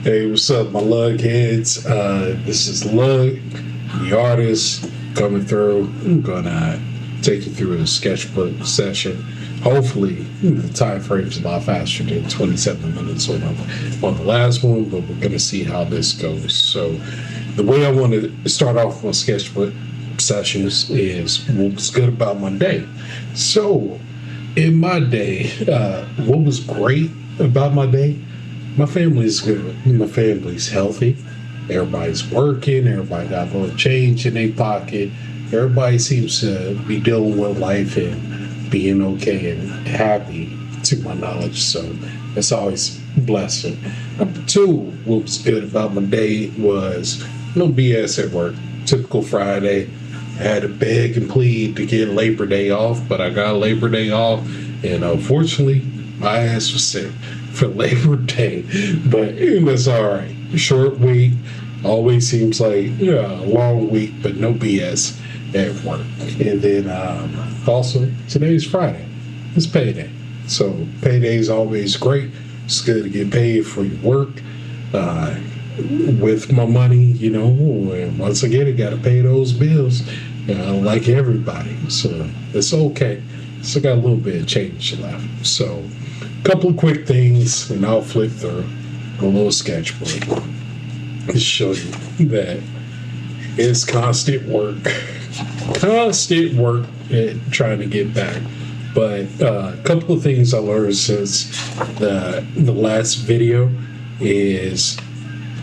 Hey, what's up, my lug heads? This is Lug, the artist, coming through. I'm gonna take you through a sketchbook session. Hopefully, the time frame's a lot faster than 27 minutes on the last one, but we're gonna see how this goes. So, the way I want to start off my sketchbook sessions is what was good about my day. So, in my day, what was great about my day? My family's good. My family's healthy. Everybody's working. Everybody got a little change in their pocket. Everybody seems to be dealing with life and being okay and happy, to my knowledge. So it's always a blessing. Number two, what was good about my day was no BS at work. Typical Friday. I had to beg and plead to get Labor Day off, but I got Labor Day off, and unfortunately, my ass was sick for Labor Day, but that's all right. Short week always seems like a long week, but no BS at work. And then also today's Friday. It's payday, so payday is always great. It's good to get paid for your work. With my money, and once again, I got to pay those bills, like everybody. So it's okay. So I got a little bit of change left. So couple of quick things, and I'll flip through a little sketchbook to show you that it's constant work at trying to get back. But a couple of things I learned since the last video is,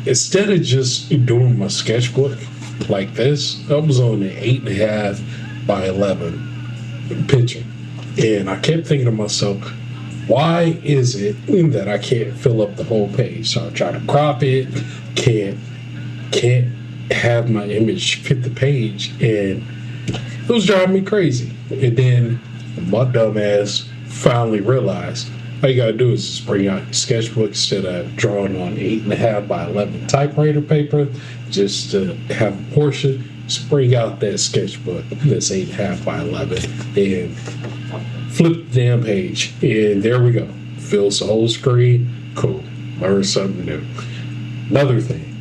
instead of just doing my sketchbook like this, I was on an 8.5 by 11 picture, and I kept thinking to myself, why is it that I can't fill up the whole page? So I try to crop it, can't have my image fit the page, and it was driving me crazy. And then my dumb ass finally realized all you gotta do is just bring out your sketchbook instead of drawing on 8.5 by 11 typewriter paper, just to have a portion. Just bring out that sketchbook that's 8.5 by 11 and flip the damn page, and there we go. Fills the whole screen. Cool. Learn something new. Another thing,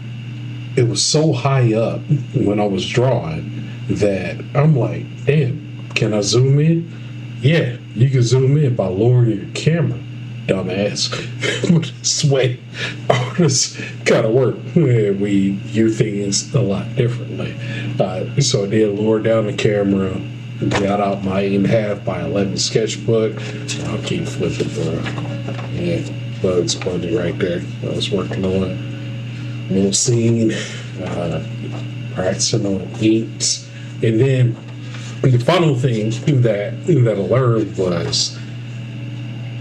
it was so high up when I was drawing that I'm like, damn, can I zoom in? Yeah, you can zoom in by lowering your camera, dumbass. This way, artists gotta work. We view things a lot differently. So I did lower down the camera, got out my 8.5 by 11 sketchbook. I'll keep flipping through. Yeah, Bugs Bunny right there. I was working on a little scene, practicing on inks. And then the final thing that I learned was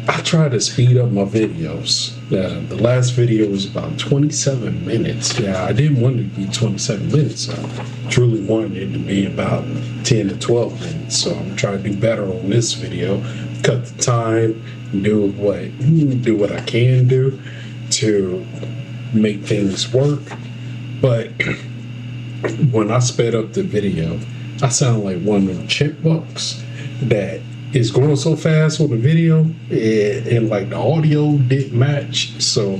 I try to speed up my videos. The last video was about 27 minutes. Yeah, I didn't want it to be 27 minutes. I truly wanted it to be about 10 to 12 minutes. So I'm trying to do better on this video. Cut the time, do what I can do to make things work. But when I sped up the video, I sound like one of them chipmunks that is going so fast on the video, and like the audio didn't match. So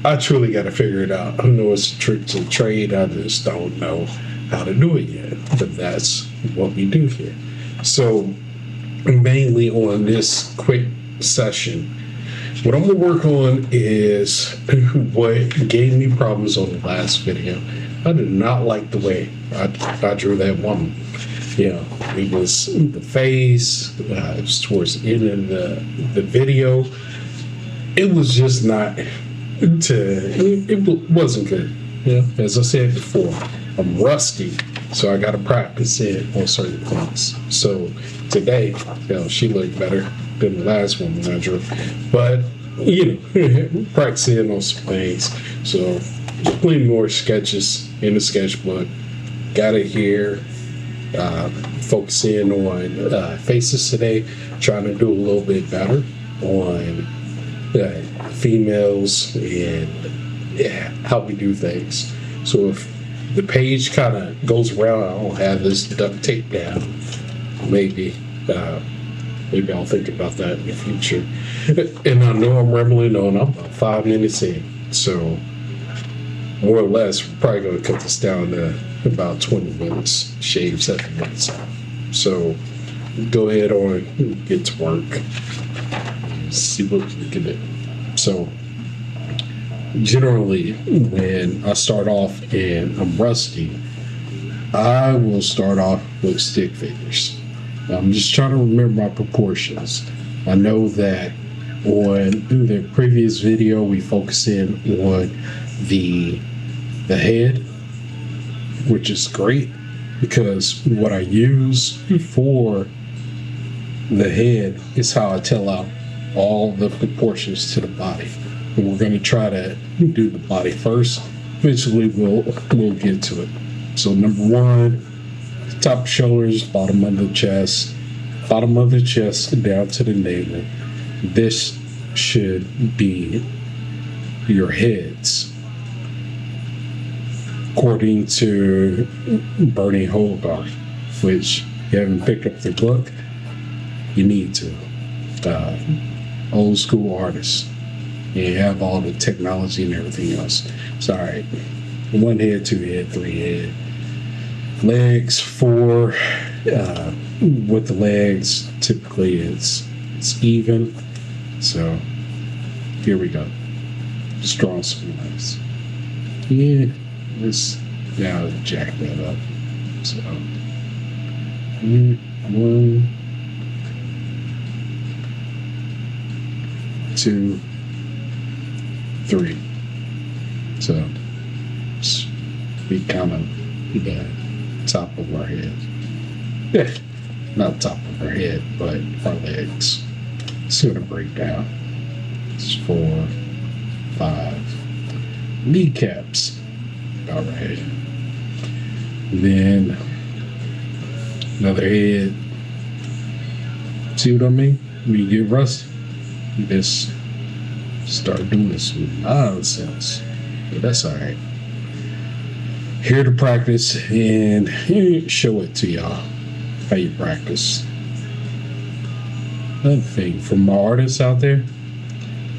I truly got to figure it out. I know it's a trick to the trade. I just don't know how to do it yet. But that's what we do here. So mainly on this quick session, what I'm gonna work on is what gave me problems on the last video. I did not like the way I drew that woman. It was the face, it was towards the end of the video. It was just it wasn't good. As I said before, I'm rusty, so I got to practice it on certain things. So today, she looked better than the last one I drew. But, practicing on some things. So plenty more sketches in the sketchbook. Got it here. Focusing on faces today, trying to do a little bit better on females and how we do things. So if the page kind of goes around, I don't have this duct tape down, maybe I'll think about that in the future. And I know I'm rambling on. I'm about 5 minutes in, so more or less, we're probably going to cut this down to about 20 minutes, shave 7 minutes. So go ahead on, get to work, see what we can do. So generally, when I start off and I'm rusty, I will start off with stick figures. I'm just trying to remember my proportions. I know that on the previous video, we focused in on the head, which is great because what I use for the head is how I tell out all the proportions to the body. And we're going to try to do the body first. Eventually, we'll get to it. So number one, top shoulders, bottom of the chest down to the navel. This should be your heads, according to Bernie Hogarth, which you haven't picked up the book, you need to. Old school artist. You have all the technology and everything else. It's all right. 1 head, 2 head, 3 head. Legs, 4. With the legs, typically it's even. So here we go. Just drawing some lines. Yeah, let's now jack that up. So 1, 2, 3. So we kind of the top of our head. Yeah, not top of our head, but our legs. It's gonna break down. It's 4, 5. Kneecaps. All right. Then another head. See what I mean? When you get rusty, you just start doing some nonsense. But that's all right. Here to practice and show it to y'all how you practice. Another thing for my artists out there,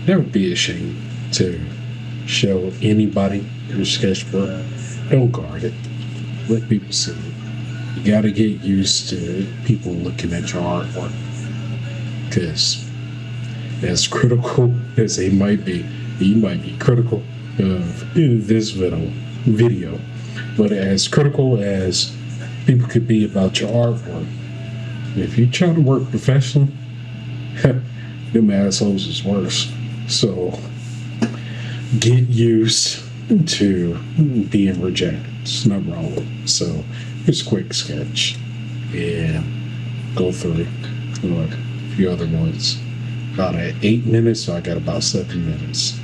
never be ashamed to show anybody your sketchbook. Don't guard it. Let people see it. You gotta get used to people looking at your artwork, because as critical as they might be, you might be critical of this video, but as critical as people could be about your artwork, if you try to work professionally, them assholes is worse. So get used to being rejected. It's not wrong. So just a quick sketch and go through a few other ones. About at 8 minutes, so I got about 7 minutes.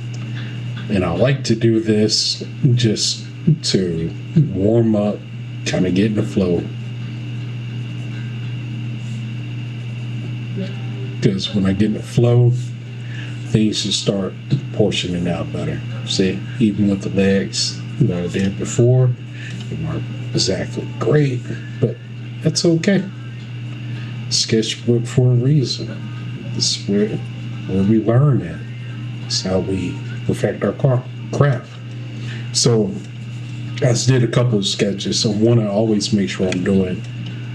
And I like to do this just to warm up, kind of get in the flow. Because when I get in the flow, things just start portioning out better. See, even with the legs that I did before, they weren't exactly great, but that's okay. Sketchbook for a reason. This is where we learn it. It's how we perfect our craft. So I just did a couple of sketches. So one, I always make sure I'm doing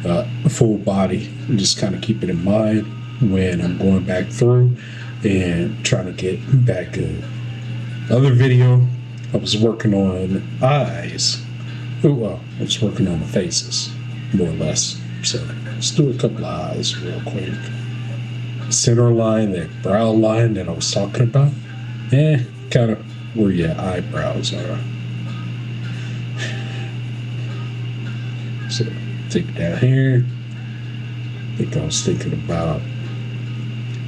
a full body and just kind of keep it in mind when I'm going back through and trying to get back good. Other video, I was working on eyes. Well, I was working on the faces, more or less. So let's do a couple of eyes real quick. Center line, that brow line that I was talking about, kind of where your eyebrows are. So take it down here. I think I was thinking about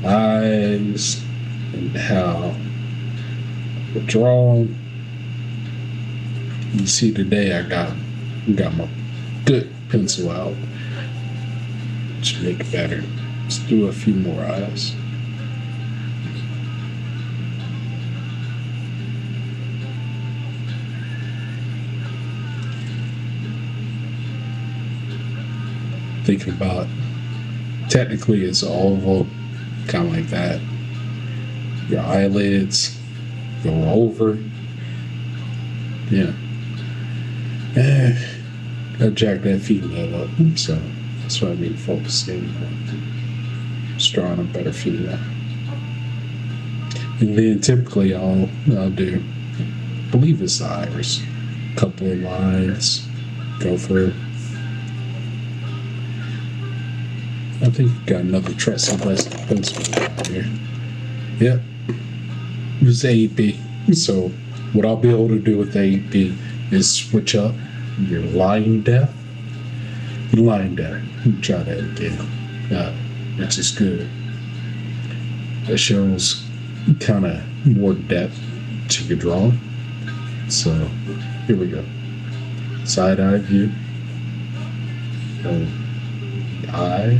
eyes and how we're drawn. You see today I got my good pencil out to make it better. Let's do a few more eyes. Thinking about, technically it's oval, kind of like that. Your eyelids go over. yeah. I jacked that female up, so that's what I need to focus in on. Just drawing a better female. And then typically I'll do, I believe it's the iris. Couple of lines, go through. I think we've got another trestle pencil here. Yep. It was AEP. So what I'll be able to do with AEP is switch up your line depth. Line depth. Try that again. Which is good. It shows kind of more depth to your drawing. So here we go. Side eye view. The eye.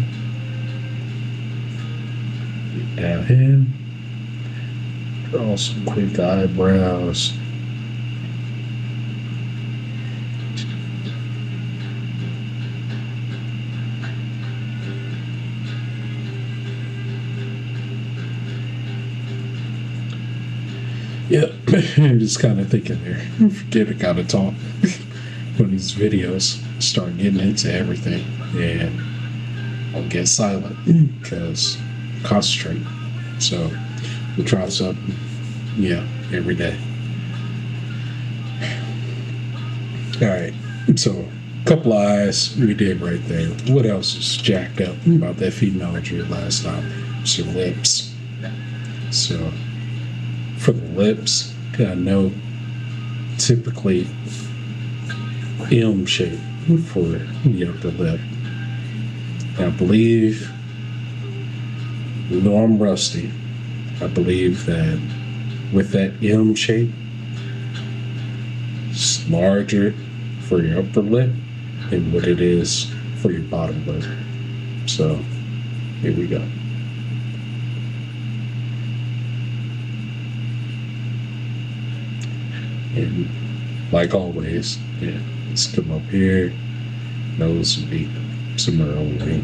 Down here. Draw some quick eyebrows. Yep, I'm just kind of thinking there. Forget to kind of talk when these videos start getting into everything, and I'll get silent because concentrate. So we'll try something, every day. All right, so a couple eyes we did right there. What else is jacked up about that female I drew last time? It's your lips. So for the lips, I know typically M shape for the upper lip. And I believe, though I'm rusty, I believe that with that M shape, it's larger for your upper lip than what it is for your bottom lip. So here we go. And like always, let's come up here. Nose would be somewhere over here.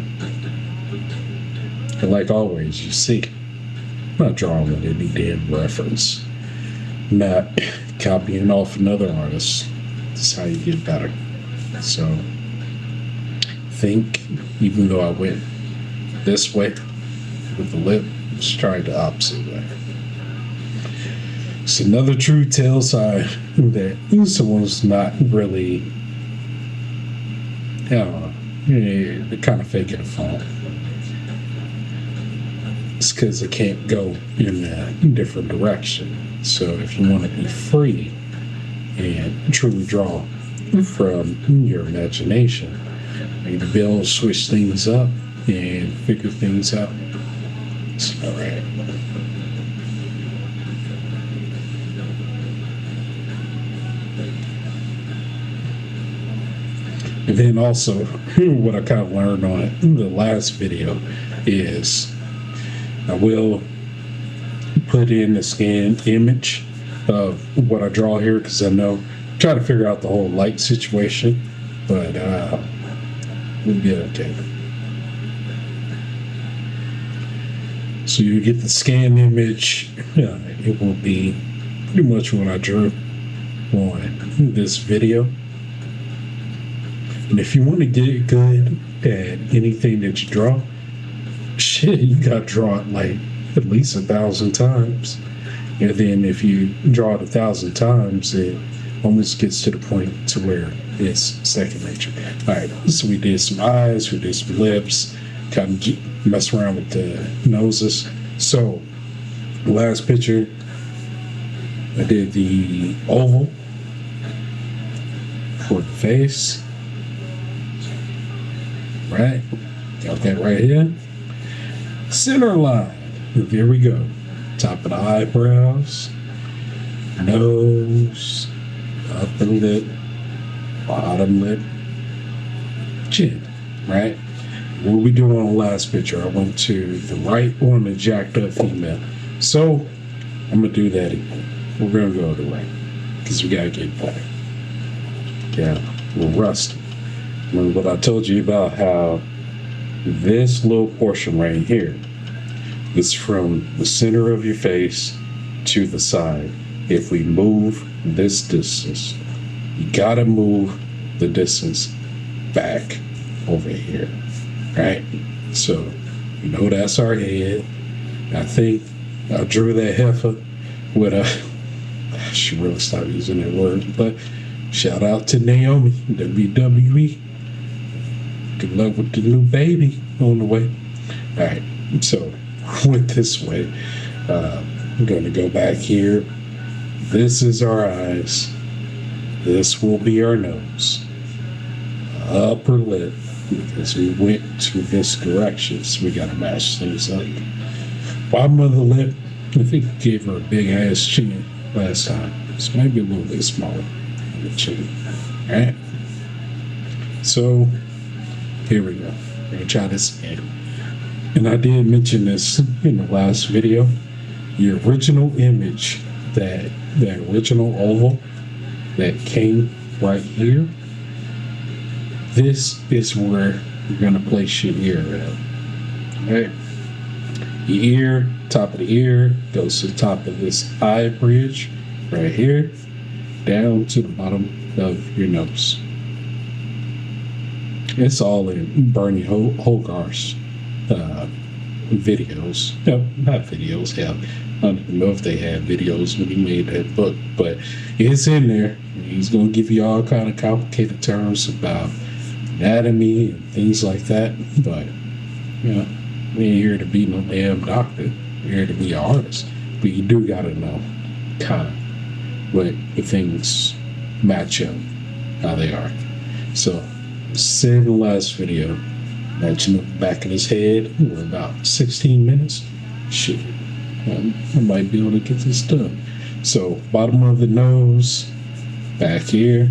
And like always, you see, I'm not drawing with any damn reference. I'm not copying off another artist. This is how you get better. So, I think even though I went this way with the lip, let's try the opposite way. It's another true tell sign that someone's not really, I don't know, they're kind of faking a font. It's because they can't go in a different direction. So if you want to be free and truly draw from your imagination, you need to be able to switch things up and figure things out. It's all right. And then also, what I kind of learned on it in the last video is I will put in the scanned image of what I draw here because I know, try to figure out the whole light situation, but we'll be okay. So you get the scanned image, it will be pretty much what I drew on this video. And if you want to get good at anything that you draw, shit, you got to draw it like at least 1,000 times. And then if you draw it 1,000 times, it almost gets to the point to where it's second nature. All right, so we did some eyes, we did some lips, kind of mess around with the noses. So last picture, I did the oval for the face. Right, got that right here. Center line. There we go. Top of the eyebrows, nose, upper lip, bottom lip, chin. Right. What we doing on the last picture? I went to the right on the jacked up female. So I'm gonna do that again. We're gonna go to the right because we gotta get better. Yeah, we're rusty. Remember what I told you about how this little portion right here is from the center of your face to the side. If we move this distance, you gotta move the distance back over here, right? So, that's our head. I think I drew that heifer with a, I should really stop using that word, but shout out to Naomi, WWE. Good luck with the new baby on the way. All right, so with this way, I'm going to go back here. This is our eyes. This will be our nose. Upper lip, because we went to this direction, so we got to match things up. Bottom of the lip, I think I gave her a big ass chin last time. It's maybe a little bit smaller on the chin. All right. So here we go. We're gonna try this again. And I did mention this in the last video. The original image, that original oval that came right here. This is where you're gonna place your ear at. All right. The ear, top of the ear, goes to the top of this eye bridge right here, down to the bottom of your nose. It's all in Bernie Hogarth's videos. No, not videos. Hell, I don't even know if they had videos when he made that book, but it's in there. He's going to give you all kind of complicated terms about anatomy and things like that, but, we ain't here to be no damn doctor. We're here to be an artist. But you do gotta know kind of what the things match up, how they are. So, same the last video, matching the back of his head. We're about 16 minutes. Shit, I might be able to get this done. So, bottom of the nose, back here,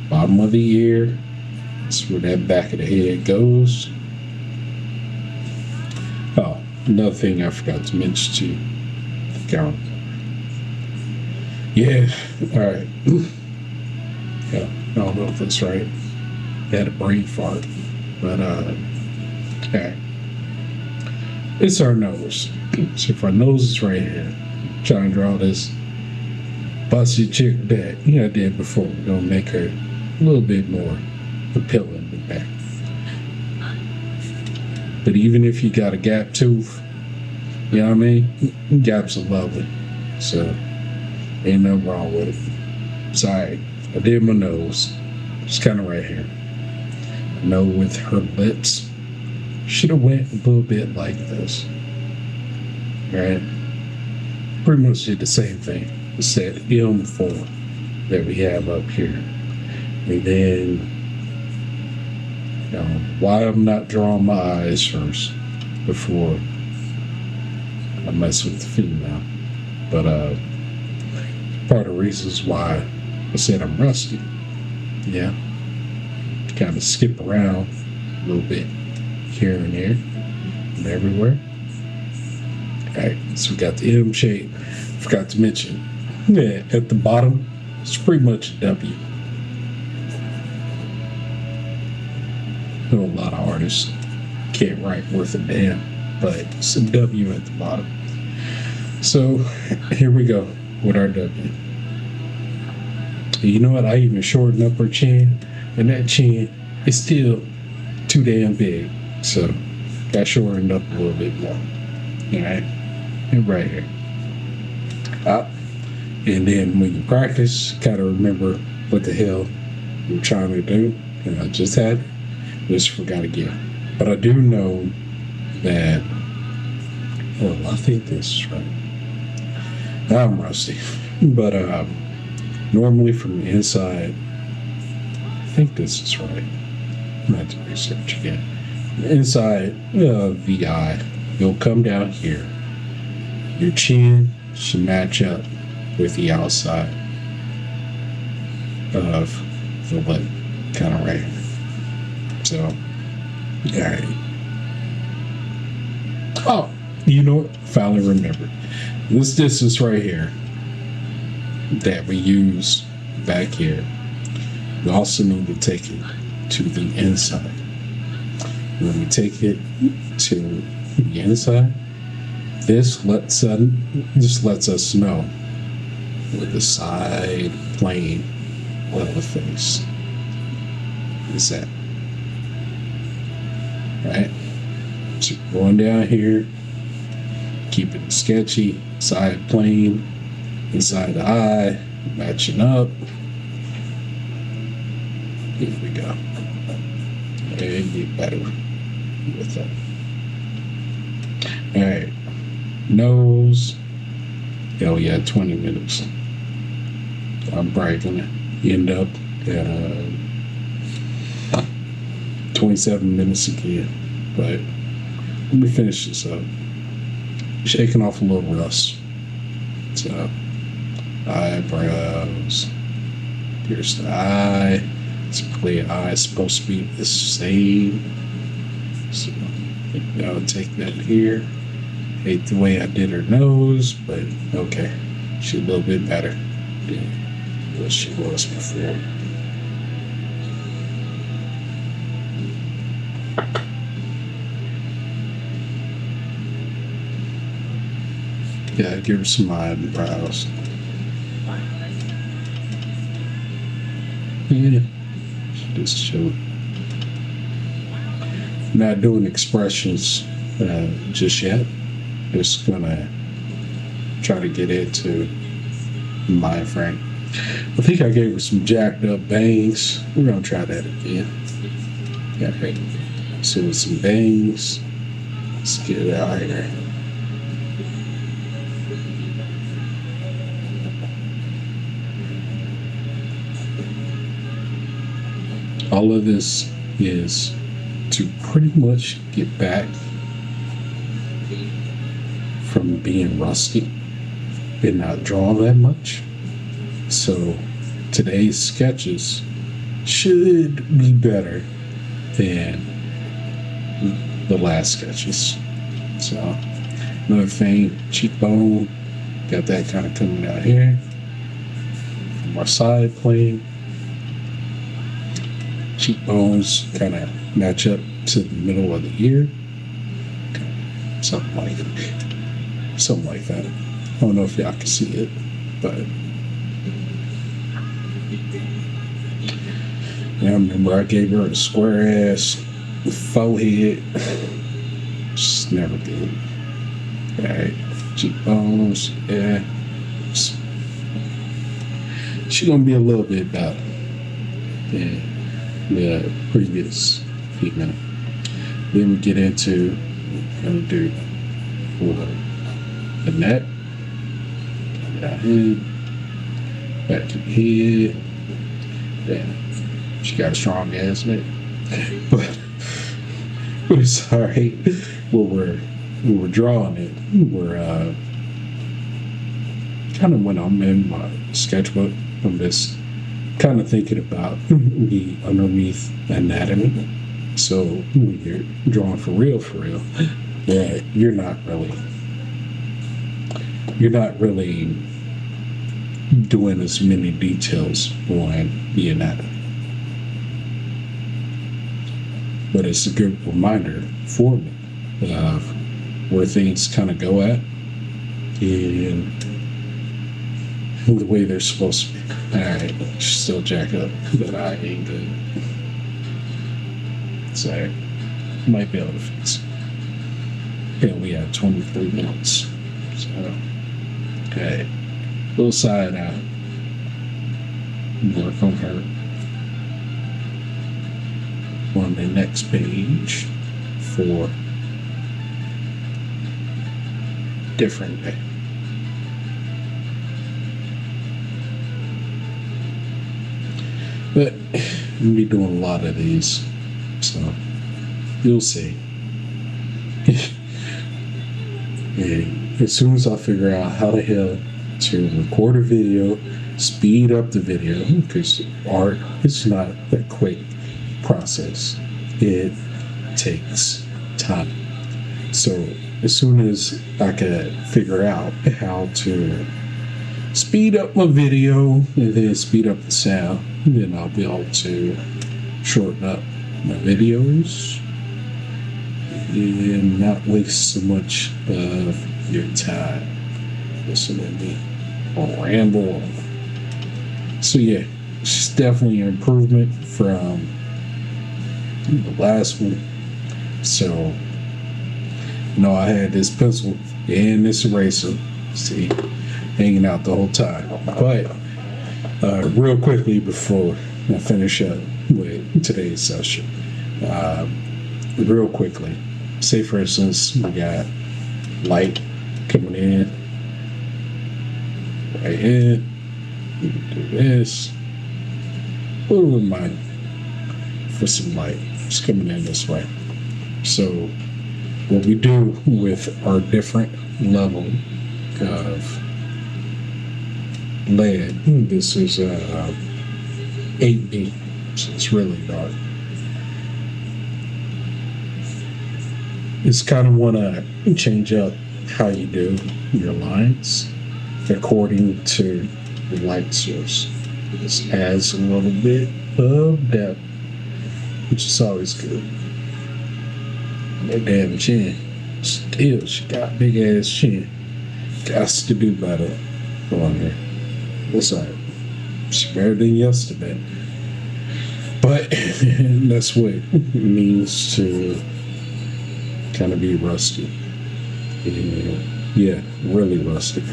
bottom of the ear. That's where that back of the head goes. Oh, another thing I forgot to mention to you. Count. Yeah, alright. Yeah, I don't know if that's right. Had a brain fart. But, alright. It's our nose. So if our nose is right here, trying to draw this busty chick that I did before. We're going to make her a little bit more appealing in the back. But even if you got a gap tooth, you know what I mean? Gaps are lovely. So, ain't nothing wrong with it. Sorry, I did my nose. It's kind of right here. I know with her lips, should have went a little bit like this. Right? Pretty much did the same thing. It's that M form that we have up here. And then, why I'm not drawing my eyes first before I mess with the female. But part of the reasons why I said I'm rusty. Yeah. Kind of skip around a little bit here and there and everywhere. Alright, so we got the M shape. Forgot to mention, at the bottom, it's pretty much a W. I know a lot of artists can't write worth a damn, but it's a W at the bottom. So here we go with our W. You know what? I even shortened up her chin, and that chin is still too damn big. So got shortened up a little bit more. All right, and right here. And then when you practice, kind of remember what the hell you're trying to do. And I just had it. Just forgot again. But I do know that, well, I think this is right. I'm rusty. But normally from the inside, I think this is right. I'm going to have to research again. Inside the eye, you'll come down here. Your chin should match up with the outside of the lip, kind of right here. So, alright. Oh, you know what? Finally remembered. This distance right here that we use back here, we also need to take it to the inside. When we take it to the inside, this lets us know where the side plane level face. What's that? Right? So going down here, keeping it sketchy, side plane, inside the eye, matching up. Here we go. And get better with that. Alright. Nose. Oh yeah, 20 minutes. I'm probably gonna end up at 27 minutes again. But let me finish this up. Shaking off a little rust. So eyebrows. Here's the eye. Typically, eye is supposed to be the same. So I'll take that here. Hate the way I did her nose, but okay. She's a little bit better than what she was before. Yeah, give her some eyebrows. Yeah, just show. Not doing expressions just yet. Just gonna try to get into mind frame. I think I gave her some jacked up bangs. We're gonna try that again. Yeah, okay. So with some bangs, let's get it out here. All of this is to pretty much get back from being rusty and not drawing that much. So today's sketches should be better than the last sketches. So another thing, cheekbone, got that kind of coming out here. From our side plane. Cheekbones kind of match up to the middle of the ear. Something like that. I don't know if y'all can see it, but yeah, I remember I gave her a square ass forehead. Just never good. Alright, cheekbones, yeah. She's gonna be a little bit better than the previous female. Then we get into gonna do for the neck, head, back to the head. Yeah, she got a strong ass neck, but it's alright. When we're drawing it, we're kind of when I'm in my sketchbook, I'm just kind of thinking about the underneath anatomy. So when you're drawing for real, yeah, you're not really doing as many details on the anatomy. But it's a good reminder for me of where things kind of go at and the way they're supposed to be. Alright, still jack up, but I ain't good. So, might be able to fix it. Yeah, we have 23 minutes. So, okay. Little side out. Work on her. On the next page for different day. But I'm gonna be doing a lot of these, so you'll see. And as soon as I figure out how the hell to record a video, speed up the video, because art is not a quick process. It takes time. So as soon as I can figure out how to speed up my video and then speed up the sound, then I'll be able to shorten up my videos and not waste so much of your time listening to me ramble on. So yeah, It's definitely an improvement from the last one. So, I had this pencil and this eraser, see, hanging out the whole time. But real quickly before I finish up with today's session, real quickly, say for instance, we got light coming in, right in, we can do this, a little reminder for some light. It's coming in this way. So what we do with our different level of lead, this is 8B, so it's really dark. It's kind of want to change up how you do your lines according to the light source. This adds a little bit of depth, which is always good. That damn chin, still, she got a big ass chin. Got to do better on her. What's up? She's better than yesterday. But that's what it means to kind of be rusty. And, yeah, really rusty.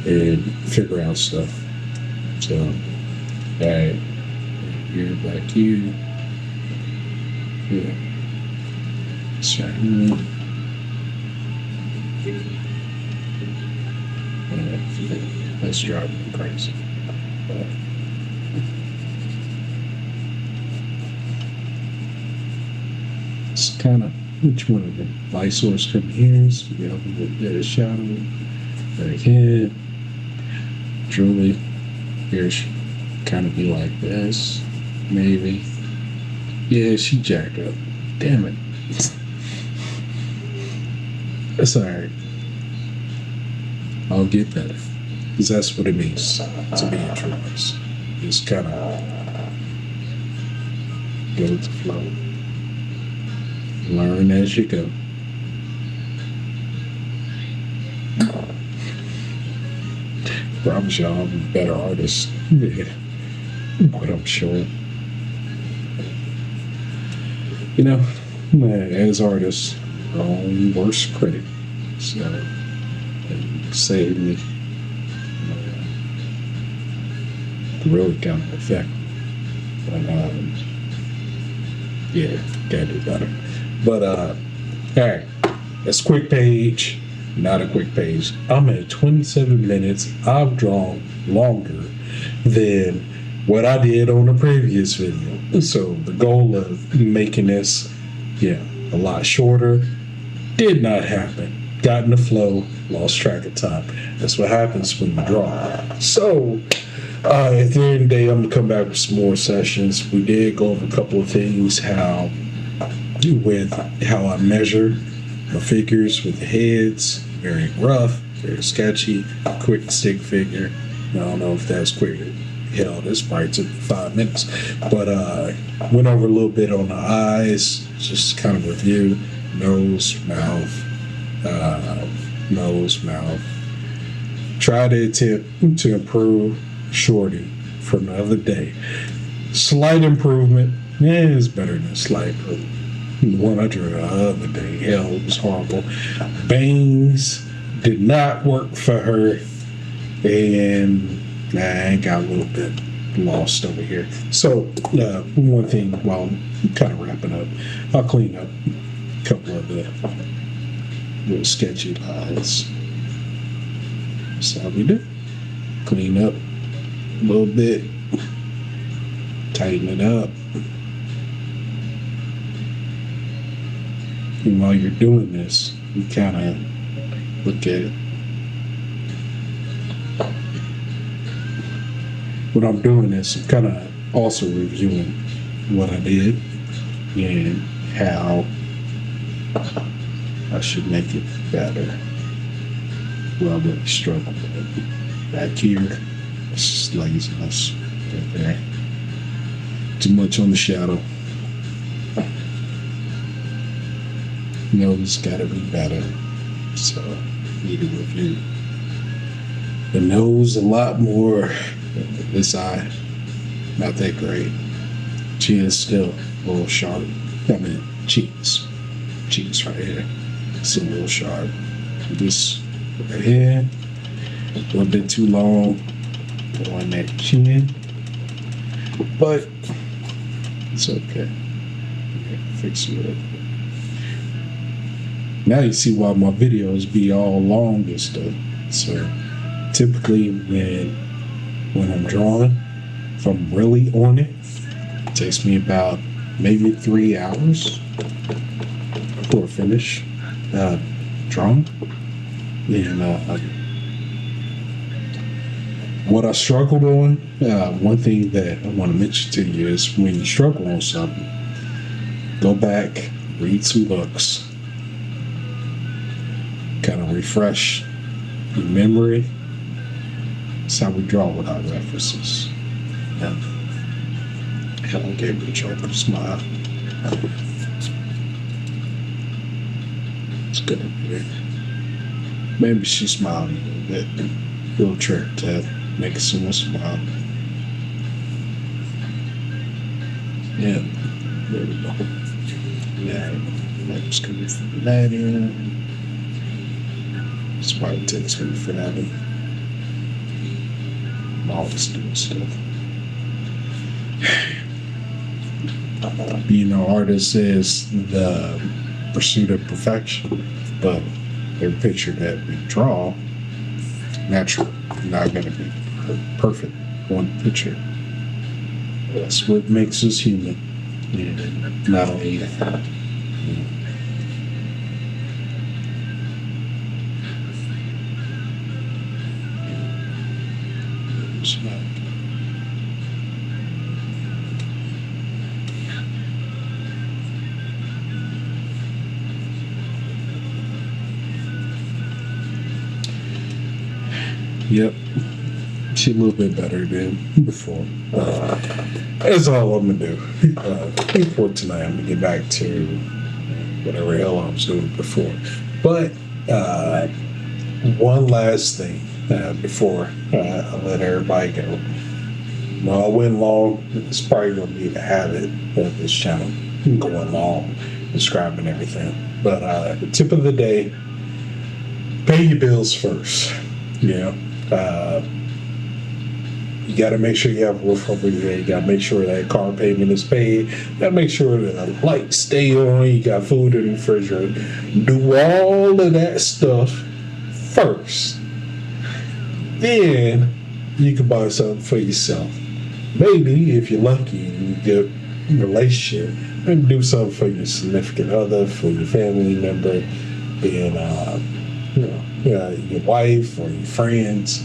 And figure out stuff. So, alright. Here, back here. Yeah. That's right. That's driving me crazy. But it's kind of which one of the light source come here, so we have a little bit of shadow back here. Truly, here should kind of be like this, maybe. Yeah, she jacked up. Damn it. That's alright. I'll get better. Because that's what it means to be a true artist. Just kind of go with the flow. Learn as you go. Promise y'all I'm a better artist. Yeah. But I'm sure. As artists, our own worst critic. So, it saved me. Really kind of effective. But, yeah, gotta do better. But, alright, that's quick page, not a quick page. I'm at 27 minutes. I've drawn longer than what I did on the previous video. So the goal of making this, a lot shorter did not happen. Got in the flow, lost track of time. That's what happens when you draw. So, at the end of the day, I'm gonna come back with some more sessions. We did go over a couple of things, how I measure my figures with the heads, very rough, very sketchy, quick stick figure. I don't know if that's quick. Hell, this probably took 5 minutes. But went over a little bit on the eyes, just kind of review, nose, mouth. Try to attempt to improve Shorty from the other day. Slight improvement. It's better than slight improvement. The one I drew the other day, hell, it was horrible. Bangs did not work for her, and I got a little bit lost over here. So, one thing while I'm kind of wrapping up, I'll clean up a couple of the little sketchy lines. That's how we do. Clean up a little bit, tighten it up. And while you're doing this, you kind of look at it. When I'm doing this, I'm kind of also reviewing what I did and how I should make it better. Well, I'm really struggling with it. Back here, it's just laziness right there. Too much on the shadow. Nose gotta be better. So, need to review the nose a lot more. This eye, not that great. She is still a little sharp. I mean, cheeks right here. It's a little sharp. This right here, a little bit too long on that chin, but it's okay. Fix it up. Now you see why my videos be all long and stuff. So typically when I'm drawing, if I'm really on it, it takes me about maybe 3 hours before I finish drawing. And what I struggled on, one thing that I want to mention to you is when you struggle on something, go back, read some books, kind of refresh your memory. That's how we draw without references. Yeah. Helen gave me a chocolate smile. It's good. Maybe she smiled a little bit. Little trick to make someone smile. Yeah, there we go. Yeah, that's coming from that in. That's why it takes me for that. I'm always doing stuff. Being an artist is the pursuit of perfection, but every picture that we draw, natural, not going to be perfect one picture. That's what makes us human. And not only that. Yep, she's a little bit better than before. That's all I'm gonna do. For tonight, I'm gonna get back to whatever hell I was doing before. But one last thing before I let everybody go. No, I went long. It's probably gonna be the habit of this channel, going long, describing everything. But tip of the day: pay your bills first. Yeah. You got to make sure you have a roof over your head. You got to make sure that car payment is paid. You got to make sure that the lights stay on. You got food in the refrigerator. Do all of that stuff first. Then you can buy something for yourself. Maybe if you're lucky and you get a relationship, maybe do something for your significant other, for your family member, and your wife or your friends.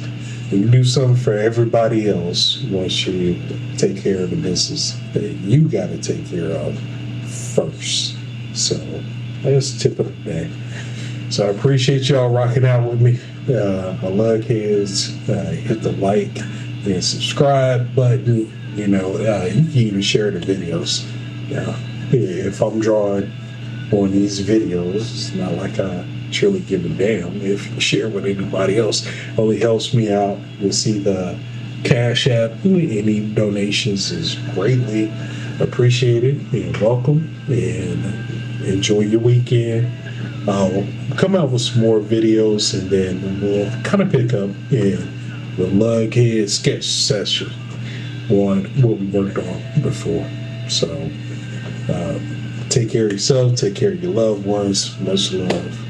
You do something for everybody else once you take care of the business that you got to take care of first. So that's the tip of the day. So I appreciate y'all rocking out with me. My lug heads, hit the like and subscribe button. You can even share the videos. If I'm drawing on these videos, it's not like I truly give a damn if you share with anybody else. Only helps me out. You'll see the Cash App. Any donations is greatly appreciated and welcome. And enjoy your weekend. I'll come out with some more videos, and then we'll kind of pick up in the Lughead sketch session on what we worked on before. So take care of yourself, take care of your loved ones. Much love.